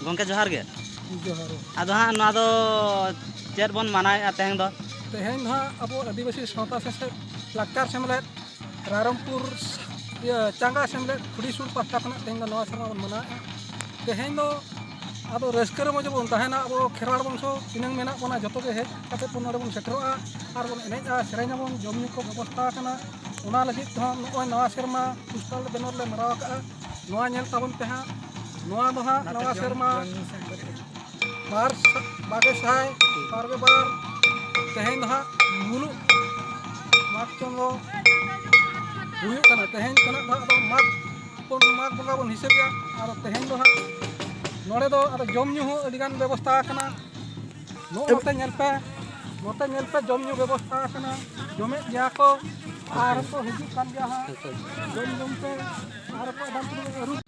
गंके जोहार गे जोहार आदो हाँ नवा दो चेर बन मानाए तेहें दो तेहें हाँ अब आदिवासी सावता से लाक्चार सेमलेट रायरंगपुर चांगा सेमलेट खुड़ीसुर पास्टा खना तेहें नवा सेरमा बन मना तेहें दो अब रस्कर मजे बन तहना अब खेरवाड़ बंशो तिनंग मेना बना जतो के हेज काते बन नोडे बन सेटरोआ आर बन एनेजा सेरेना बन जमनी को व्यवस्था कना उना लगित तो नोय नवा सेरमा पुष्टल बेनर ले मराव का नवा नेल ताबन तेहा नवा दो हाँ नवा सेरमा बार बागे साय बारगे बार तेहें दो हाँ मुलु माग चंगो हुयुग कना तेहें कना दो माग बंगा बन हिसेबिया आर तेहें दो हाँ नोड़े दो आरो जम ᱧᱩ हो अडिगान व्यवस्था कना नोते नेल पे जम ᱧᱩ व्यवस्था कना जमे गया को आर को हिजु कान गया हा जम पे आर को दाम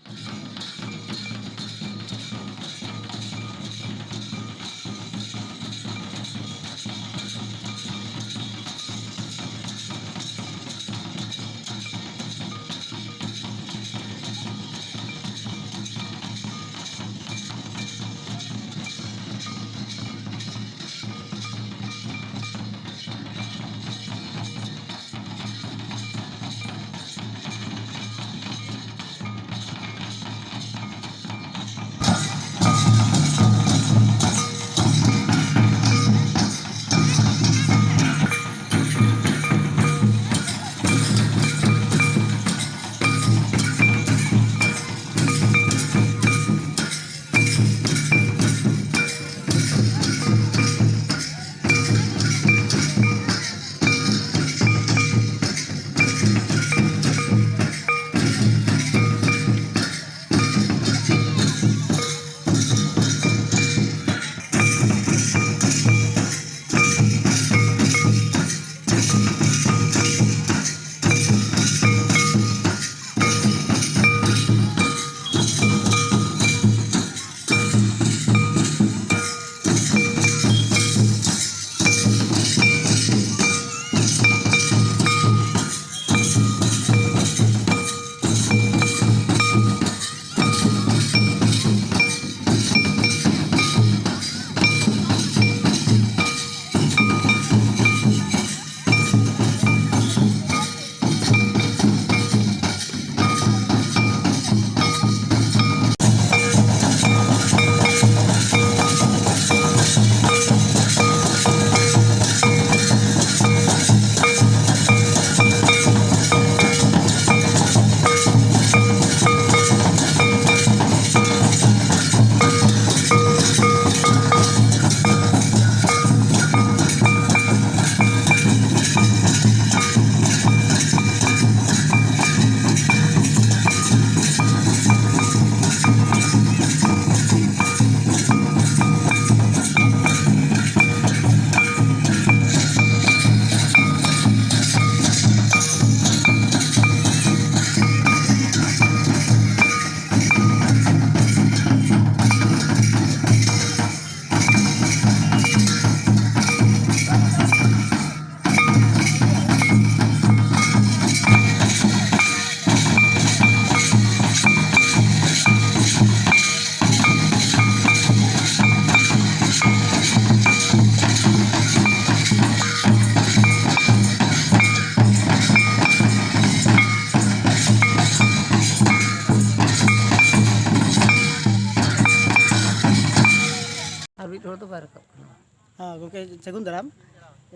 हाँ गोके सगुन दाराम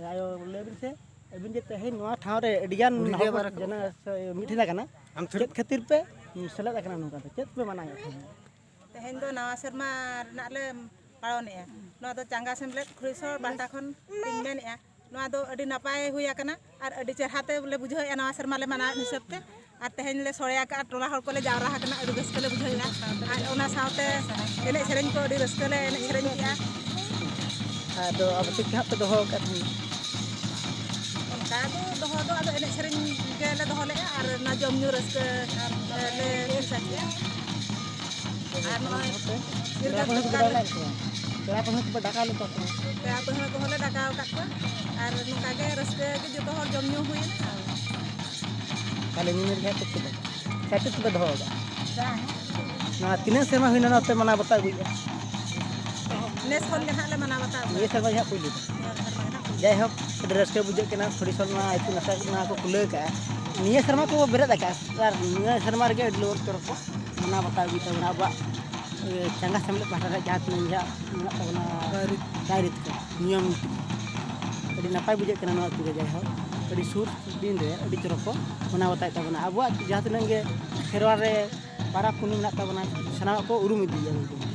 आयो लेबिन से अबिन जे तहे नोआ ठाव रे अडिगान हर जना मिठिना कना चेत खातिर पे सेलेद कना नोका चेत पे मनाया तेहेन दो नवा शर्मा रना ले पाळोनेआ नोआ दो चांगा सेमलेट खुरिसोर बाटा खन तिंग मेनेआ नोआ दो अडी नापाय हुया कना आर अडी चेरहाते बोले बुझाया नवा शर्मा ले मना हिसाबते आर तेहेन ले सोळया का टोला हर कोले जावरा कना अडी रस्के ले बुझाया आर ओना सावते एने सेरेन को अडी रस्के ले एने सेरेन किया आदो अब ठीक हाथ पे दोहो का का दोहो दो आदो एने सेरेन के ले दोहो ले आर ना जम न्यू रस्के ले साकिया आर नोआ तेरा पहुंच पे डाका ले तो तेरा पहुंच को ले डाका का आर नुका के रस्के के जो हर जम न्यू हुई ना काले निमेर के तो पे दोहो ना तीन सेमा हुइना ना पे मना बता गुई नेस खन के हाले मना बता ये सर्वा यहाँ पुली जय हो ड्रेस के बुझे के ना थोड़ी सोना इतु नसा ना को खुले का निये शर्मा को बेरे दका यार निये शर्मा के लोर कर को मना बता गई तो ना बा चंगा समले पाटा रे जात में जा ना तबना डायरेक्ट के नियम अडी नापाय बुझे के ना तु जय हो अडी सुर दिन रे अडी चरो को मना बता तबना अबवा जहां तने के खेरवा रे पारा पुनी ना तबना सना को उरुम दी